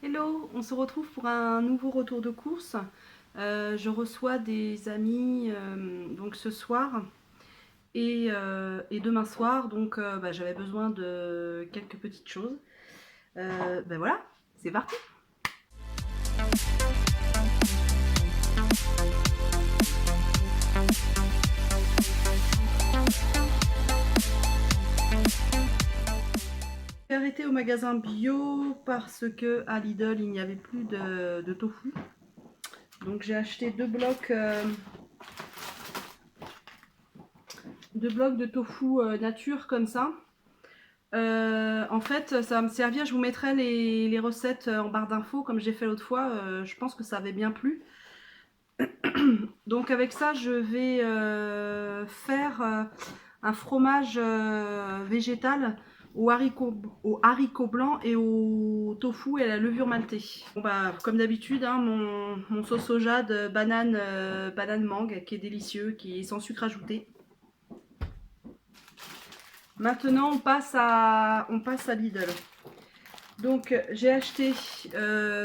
Hello, on se retrouve pour un nouveau retour de course. Je reçois des amis donc ce soir et demain soir, donc j'avais besoin de quelques petites choses. Voilà, c'est parti. J'ai arrêté au magasin bio parce que à Lidl il n'y avait plus de tofu. Donc j'ai acheté deux blocs de tofu nature comme ça. En fait, ça va me servir. Je vous mettrai les recettes en barre d'infos comme j'ai fait l'autre fois. Je pense que ça avait bien plu. Donc avec ça, je vais faire un fromage végétal aux haricots blancs et au tofu et à la levure maltée. Bon, comme d'habitude, hein, mon sauce soja de banane mangue qui est délicieux, qui est sans sucre ajouté. Maintenant, on passe à Lidl. Donc j'ai acheté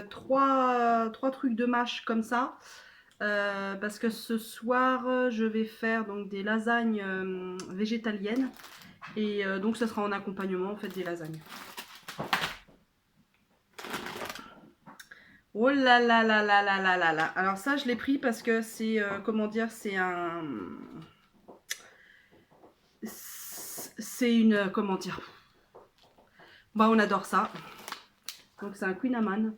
trois trucs de mâche comme ça. Parce que ce soir je vais faire donc des lasagnes végétaliennes et donc ça sera en accompagnement en fait des lasagnes. Oh là là là là là là là là. Alors ça je l'ai pris parce que c'est comment dire, c'est une comment dire. On adore ça. Donc c'est un Queen Amman.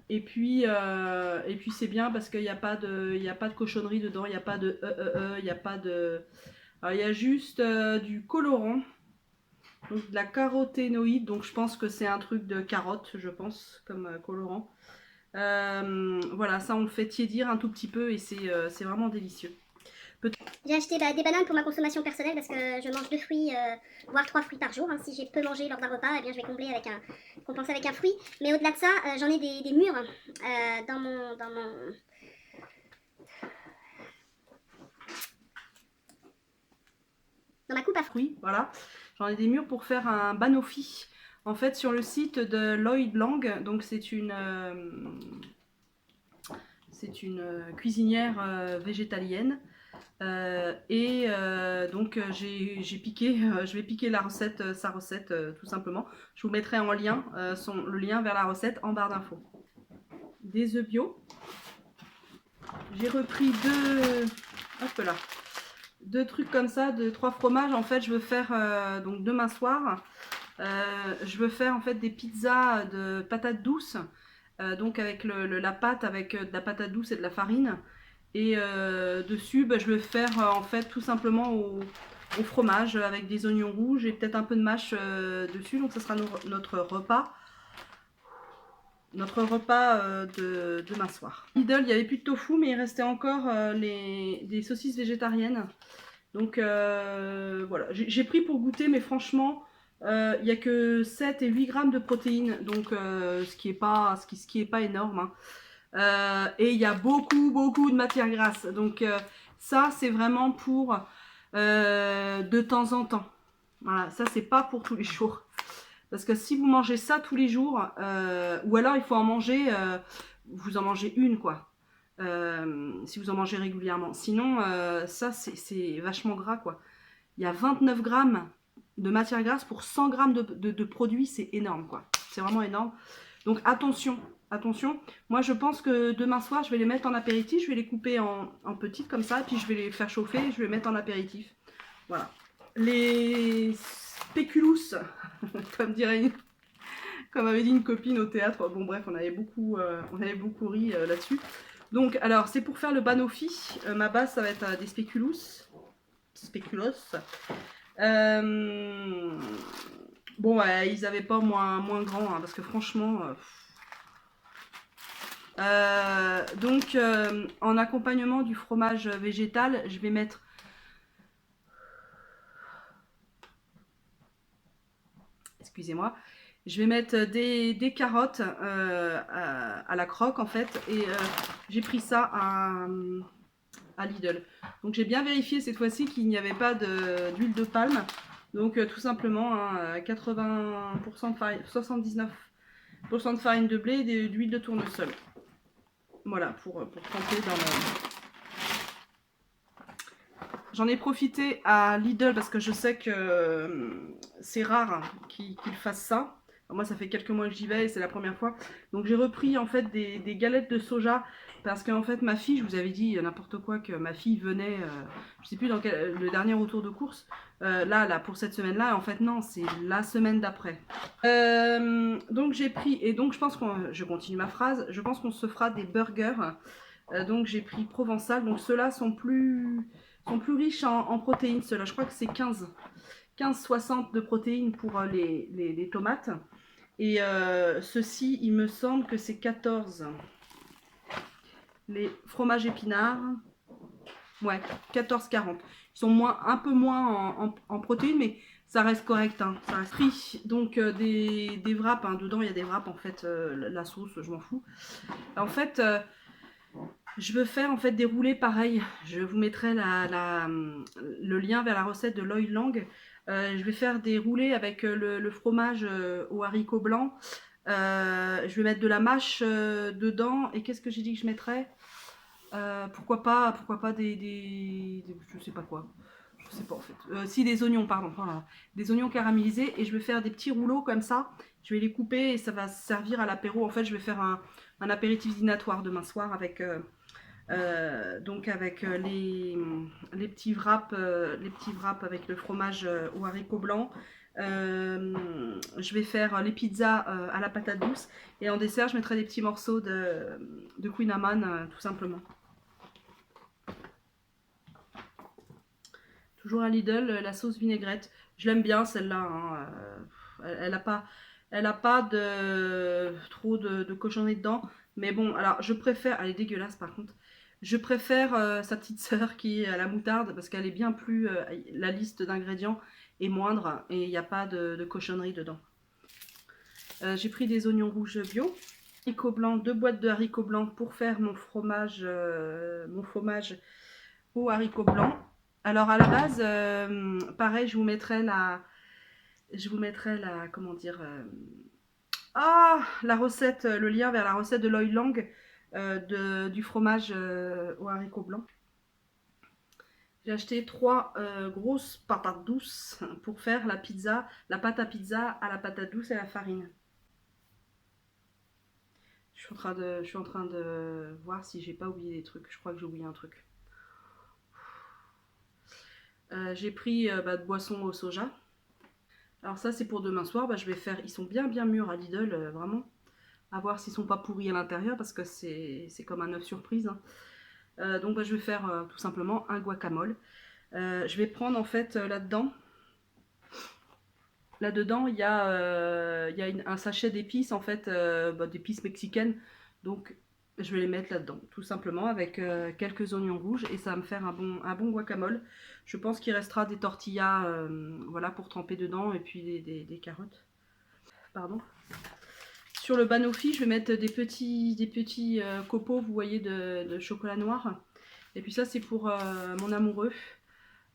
Et puis c'est bien parce qu'il n'y a pas de cochonnerie dedans, il n'y a pas de il n'y a pas de. Alors, il y a juste du colorant, donc de la caroténoïde, donc je pense que c'est un truc de carotte, je pense, comme colorant. Voilà, ça on le fait tiédir un tout petit peu et c'est vraiment délicieux. J'ai acheté des bananes pour ma consommation personnelle parce que je mange 2 fruits, voire 3 fruits par jour. Hein. Si j'ai peu mangé lors d'un repas, eh bien, je vais compenser avec un fruit. Mais au-delà de ça, j'en ai des mûres dans ma coupe à fruits. Voilà, j'en ai des mûres pour faire un banoffee. En fait, sur le site de Lloyd Lang, donc c'est une cuisinière végétalienne. Donc je vais piquer la recette, sa recette tout simplement. Je vous mettrai en lien le lien vers la recette en barre d'infos. Des œufs bio. J'ai repris deux trucs comme ça, trois fromages. En fait, je veux faire donc demain soir. Je veux faire en fait des pizzas de patates douces. Donc avec la pâte, avec de la patate douce et de la farine. Et dessus, je vais faire en fait tout simplement au fromage avec des oignons rouges et peut-être un peu de mâche dessus. Donc ça sera notre repas. Notre repas de demain soir. Lidl, il n'y avait plus de tofu, mais il restait encore des saucisses végétariennes. Donc voilà, j'ai pris pour goûter, mais franchement, il n'y a que 7 et 8 grammes de protéines, donc ce qui est pas énorme. Hein. Et il y a beaucoup de matière grasse. Donc ça, c'est vraiment pour de temps en temps. Voilà, ça, c'est pas pour tous les jours. Parce que si vous mangez ça tous les jours, ou alors il faut en manger, vous en mangez une, quoi. Si vous en mangez régulièrement. Sinon, ça, c'est vachement gras, quoi. Il y a 29 grammes de matière grasse pour 100 grammes de produits, c'est énorme, quoi. C'est vraiment énorme. Donc attention, attention. Moi, je pense que demain soir, je vais les mettre en apéritif. Je vais les couper en petites comme ça, puis je vais les faire chauffer et je vais les mettre en apéritif. Voilà. Les spéculus, comme avait dit une copine au théâtre. Bon bref, on avait beaucoup ri là-dessus. Donc alors c'est pour faire le banoffee. Ma base ça va être des spéculoos. Bon ouais, ils avaient pas moins grand hein, parce que franchement. Donc en accompagnement du fromage végétal, je vais mettre excusez-moi, je vais mettre des carottes à la croque en fait et j'ai pris ça à Lidl. Donc j'ai bien vérifié cette fois-ci qu'il n'y avait pas d'huile de palme Donc tout simplement, hein, 80% de farine, 79% de farine de blé et d'huile de tournesol. Voilà, pour tremper dans le... J'en ai profité à Lidl parce que je sais que c'est rare qu'ils fassent ça. Alors moi, ça fait quelques mois que j'y vais et c'est la première fois. Donc j'ai repris en fait des galettes de soja parce qu'en fait ma fille, je vous avais dit n'importe quoi que ma fille venait, je sais plus dans quel, le dernier retour de course, là pour cette semaine-là. En fait non, c'est la semaine d'après. Donc j'ai pris, et donc je pense je continue ma phrase, je pense qu'on se fera des burgers. Donc j'ai pris Provençal, donc ceux-là sont plus riches en protéines, ceux-là. Je crois que c'est 15-60 de protéines pour les tomates. Et ceux-ci, il me semble que c'est 14. Les fromages épinards, ouais, 14,40. Ils sont un peu moins en protéines, mais ça reste correct. Hein, ça reste pris. Donc des wraps, hein, dedans il y a des wraps en fait, la sauce, je m'en fous. En fait, je veux faire en fait des roulés pareils. Je vous mettrai le lien vers la recette de Loy Lang. Je vais faire des roulés avec le fromage aux haricots blancs. Je vais mettre de la mâche dedans. Et qu'est-ce que j'ai dit que je mettrais? Pourquoi pas je sais pas quoi. Je sais pas en fait. Si des oignons, pardon. Voilà. Des oignons caramélisés. Et je vais faire des petits rouleaux comme ça. Je vais les couper et ça va servir à l'apéro. En fait, je vais faire un apéritif dînatoire demain soir avec... donc avec les petits wraps avec le fromage aux haricots blancs. Je vais faire les pizzas à la patate douce et en dessert je mettrai des petits morceaux de Queen Amman tout simplement. Toujours à Lidl, la sauce vinaigrette. Je l'aime bien celle-là. Hein. Elle a pas trop de cochonneries dedans. Mais bon, alors je préfère. Elle est dégueulasse par contre. Je préfère sa petite sœur qui est à la moutarde parce qu'elle est bien plus. La liste d'ingrédients est moindre et il n'y a pas de cochonneries dedans. J'ai pris des oignons rouges bio. Haricots blancs, 2 boîtes de haricots blancs pour faire mon fromage aux haricots blancs. Alors à la base, pareil, comment dire, la recette, le lien vers la recette de Loy Lang du fromage aux haricots blancs. J'ai acheté 3 grosses patates douces pour faire la pâte à pizza à la patate douce et à la farine. Je suis en train de voir si j'ai pas oublié des trucs. Je crois que j'ai oublié un truc. J'ai pris de boisson au soja. Alors ça c'est pour demain soir. Je vais faire. Ils sont bien mûrs à Lidl, vraiment. À voir s'ils sont pas pourris à l'intérieur parce que c'est comme un œuf surprise. Hein. Donc je vais faire tout simplement un guacamole. Je vais prendre en fait là-dedans. Là-dedans il y a, un sachet d'épices en fait, d'épices mexicaines. Donc je vais les mettre là-dedans, tout simplement, avec quelques oignons rouges et ça va me faire un bon guacamole. Je pense qu'il restera des tortillas voilà, pour tremper dedans et puis des carottes. Pardon. Sur le banoffee, je vais mettre des petits copeaux, vous voyez, de chocolat noir. Et puis ça, c'est pour mon amoureux.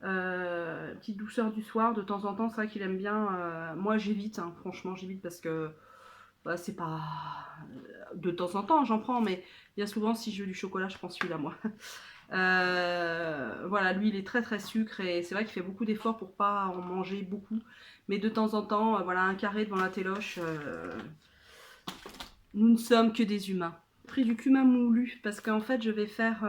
Petite douceur du soir, de temps en temps, c'est vrai qu'il aime bien. Moi, j'évite, hein, franchement, j'évite parce que c'est pas... De temps en temps, j'en prends, mais bien souvent, si je veux du chocolat, je prends celui-là, moi. Voilà, lui, il est très sucre et c'est vrai qu'il fait beaucoup d'efforts pour pas en manger beaucoup. Mais de temps en temps, voilà, un carré devant la téloche... Nous ne sommes que des humains. J'ai pris du cumin moulu parce qu'en fait je vais faire...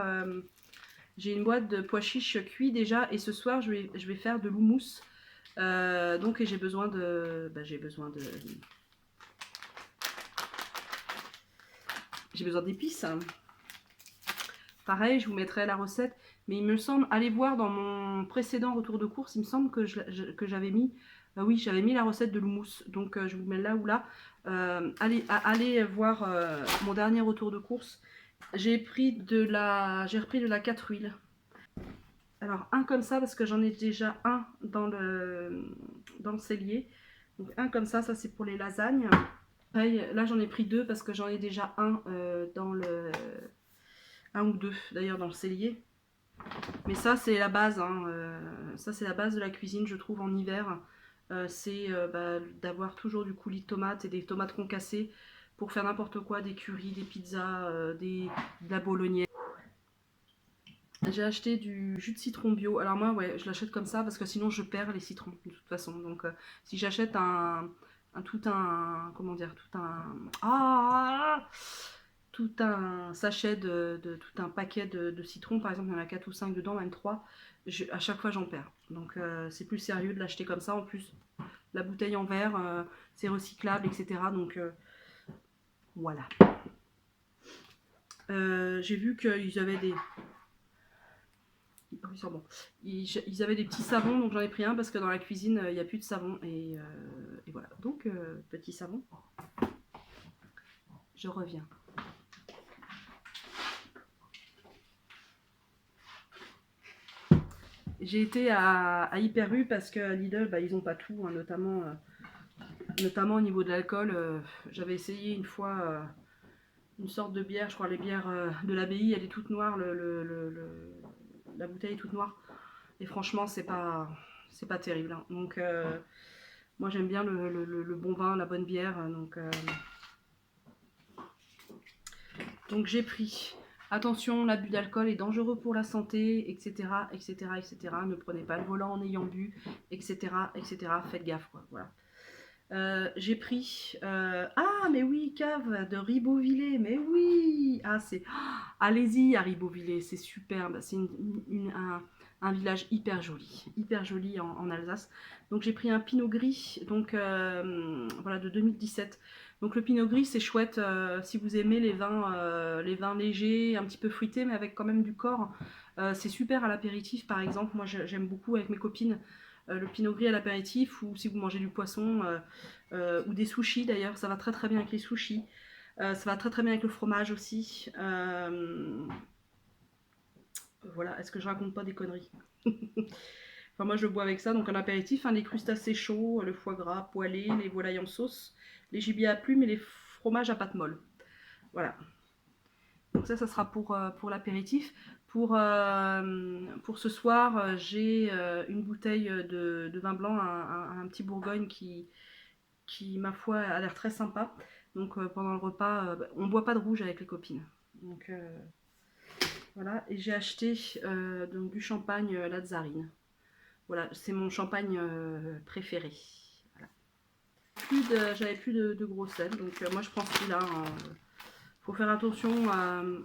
j'ai une boîte de pois chiches cuits déjà et ce soir je vais faire de l'houmous. Donc j'ai besoin de... j'ai besoin d'épices. Pareil, je vous mettrai la recette. Mais il me semble, allez voir dans mon précédent retour de course, il me semble que j'avais mis... oui, j'avais mis la recette de l'houmous. Donc je vous mets là ou là. Allez voir mon dernier retour de course. J'ai repris de la 4 huiles. Alors un comme ça parce que j'en ai déjà un dans le cellier. Donc un comme ça c'est pour les lasagnes. Pareil, là j'en ai pris 2 parce que j'en ai déjà un dans le... un ou deux d'ailleurs dans le cellier. Mais ça c'est la base, hein. Ça c'est la base de la cuisine je trouve en hiver. c'est d'avoir toujours du coulis de tomates et des tomates concassées pour faire n'importe quoi, des currys, des pizzas, de la bolognaise. J'ai acheté du jus de citron bio. Alors moi, ouais, je l'achète comme ça parce que sinon je perds les citrons de toute façon. Donc si j'achète comment dire, tout un sachet tout un paquet de citrons, par exemple, il y en a 4 ou 5 dedans, même 3, à chaque fois j'en perds. Donc c'est plus sérieux de l'acheter comme ça. En plus, la bouteille en verre, c'est recyclable, etc. Donc voilà. J'ai vu qu'ils avaient des... Oui, bon. Ils avaient des petits savons, donc j'en ai pris un parce que dans la cuisine, il n'y a plus de savon. Et voilà. Donc, petit savon. Je reviens. J'ai été à Hyper U parce que Lidl, ils n'ont pas tout, hein, notamment au niveau de l'alcool. J'avais essayé une fois une sorte de bière, je crois les bières de l'abbaye, elle est toute noire, la bouteille est toute noire. Et franchement, c'est pas terrible. Hein. Donc, moi j'aime bien le bon vin, la bonne bière. Donc j'ai pris. Attention, l'abus d'alcool est dangereux pour la santé, etc., etc., etc. Ne prenez pas le volant en ayant bu, etc., etc. Faites gaffe, quoi. Voilà. J'ai pris. Ah, mais oui, cave de Ribeauvillé, mais oui. Ah, c'est. Allez-y à Ribeauvillé, c'est superbe. C'est un village hyper joli en Alsace. Donc j'ai pris un Pinot Gris, donc voilà, de 2017. Donc le Pinot Gris c'est chouette si vous aimez les vins légers, un petit peu fruités mais avec quand même du corps. C'est super à l'apéritif par exemple. Moi j'aime beaucoup avec mes copines le Pinot Gris à l'apéritif, ou si vous mangez du poisson ou des sushis d'ailleurs, ça va très très bien avec les sushis. Ça va très très bien avec le fromage aussi. Voilà, est-ce que je raconte pas des conneries? Enfin, moi je bois avec ça, donc un apéritif, hein, les crustacés chauds, le foie gras poêlé, les volailles en sauce, les gibiers à plumes et les fromages à pâte molle. Voilà. Donc ça sera pour l'apéritif. Pour ce soir, j'ai une bouteille de vin blanc, un petit Bourgogne qui, ma foi, a l'air très sympa. Donc pendant le repas, on boit pas de rouge avec les copines. Donc voilà, et j'ai acheté donc, du champagne Lazzarine. Voilà, c'est mon champagne préféré. Voilà. J'avais plus de gros sel, donc moi je prends celui-là. Faut faire attention,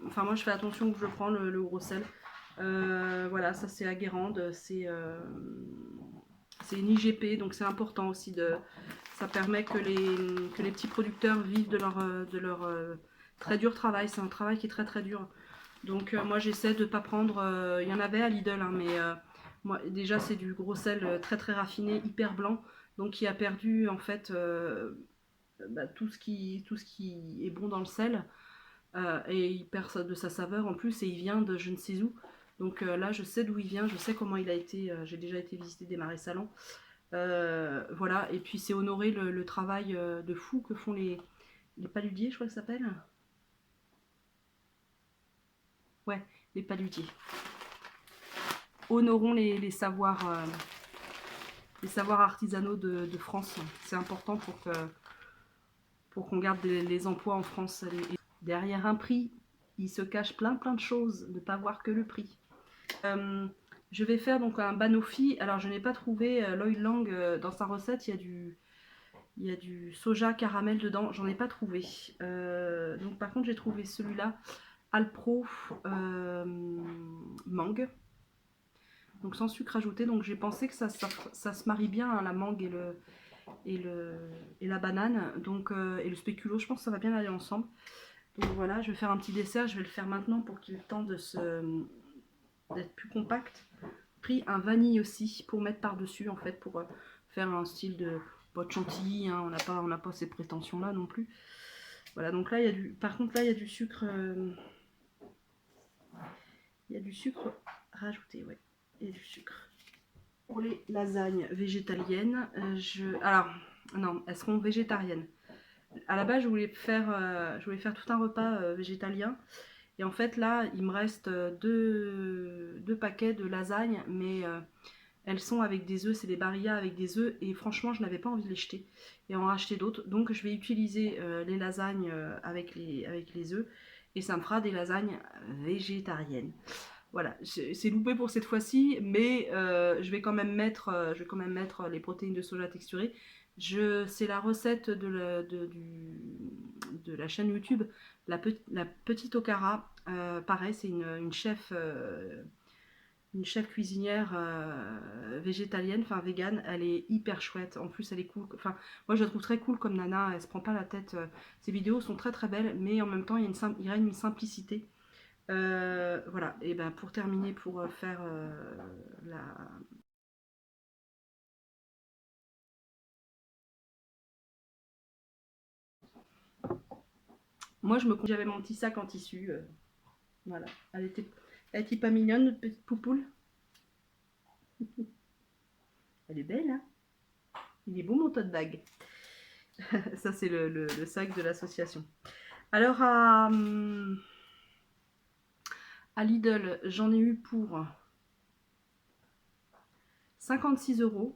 enfin moi je fais attention où je prends le gros sel. Voilà, ça c'est à Guérande, c'est une IGP, donc c'est important aussi ça permet que les petits producteurs vivent de leur très dur travail. C'est un travail qui est très très dur. Donc moi j'essaie de ne pas prendre, il y en avait à Lidl, hein, mais moi déjà c'est du gros sel très très raffiné, hyper blanc, donc qui a perdu en fait tout ce qui est bon dans le sel, et il perd de sa saveur en plus, et il vient de je ne sais où. Donc là je sais d'où il vient, je sais comment il a été, j'ai déjà été visiter des marais salants. Voilà, et puis c'est honorer le travail de fou que font les paludiers, je crois que ça s'appelle. Ouais, les paludiers. Honorons les savoirs artisanaux de France. C'est important pour qu'on garde les emplois en France. Derrière un prix, il se cache plein de choses, ne pas voir que le prix. Je vais faire donc un banoffee. Alors je n'ai pas trouvé l'oil lang dans sa recette, il y a du soja caramel dedans, j'en ai pas trouvé. Donc par contre j'ai trouvé celui-là, Alpro mangue. Donc sans sucre ajouté, donc j'ai pensé que ça se marie bien, hein, la mangue et la banane, donc, et le spéculoos, je pense que ça va bien aller ensemble. Donc voilà, je vais faire un petit dessert, je vais le faire maintenant pour qu'il ait le temps d'être plus compact. Pris un vanille aussi pour mettre par-dessus en fait, pour faire un style de botte chantilly, hein, on n'a pas ces prétentions là non plus. Voilà, donc là il y a par contre là il y a du sucre, rajouté, ouais. Et du sucre. Pour les lasagnes végétaliennes, alors non, elles seront végétariennes. À la base, je voulais faire tout un repas végétalien. Et en fait, là, il me reste deux paquets de lasagnes, mais Elles sont avec des œufs, c'est des Barilla avec des œufs, et franchement, je n'avais pas envie de les jeter et en racheter d'autres. Donc, je vais utiliser les lasagnes avec les œufs, et ça me fera des lasagnes végétariennes. Voilà, c'est loupé pour cette fois-ci, mais je vais quand même mettre les protéines de soja texturées. C'est la recette de la chaîne YouTube, la petite Okara. Pareil, c'est une chef cuisinière végétalienne, enfin végane. Elle est hyper chouette. En plus, elle est cool. Enfin, moi, je la trouve très cool comme nana. Elle se prend pas la tête. Ses vidéos sont très très belles, mais en même temps, il règne une simplicité. Voilà, et ben pour terminer, pour faire la... Moi, j'avais mon petit sac en tissu. Voilà, elle était pas mignonne, notre petite poupoule. Elle est belle, hein. Il est beau mon tote bag. Ça, c'est le sac de l'association. Alors, à Lidl, j'en ai eu pour 56 €.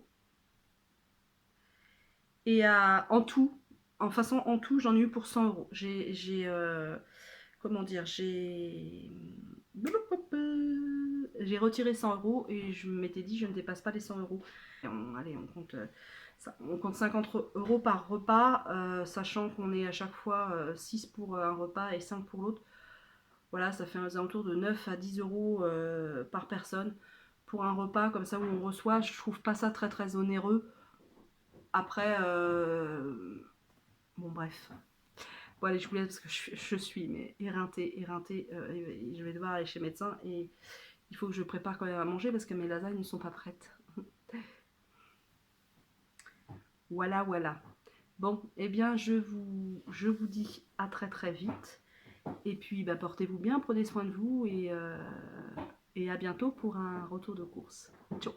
Et en tout, en tout, j'en ai eu pour 100 €. Comment dire, j'ai retiré 100 € et je m'étais dit je ne dépasse pas les 100 €. Allez, on compte 50 € par repas, sachant qu'on est à chaque fois 6 pour un repas et 5 pour l'autre. Voilà, ça fait un alentours de 9 à 10 € par personne pour un repas comme ça où on reçoit. Je trouve pas ça très très onéreux. Après, bon bref. Bon allez, je vous laisse parce que je suis mais éreintée. Et je vais devoir aller chez le médecin et il faut que je prépare quand même à manger parce que mes lasagnes ne sont pas prêtes. Voilà, voilà. Bon, eh bien, je vous dis à très très vite. Et puis, bah, portez-vous bien, prenez soin de vous et à bientôt pour un retour de course. Ciao.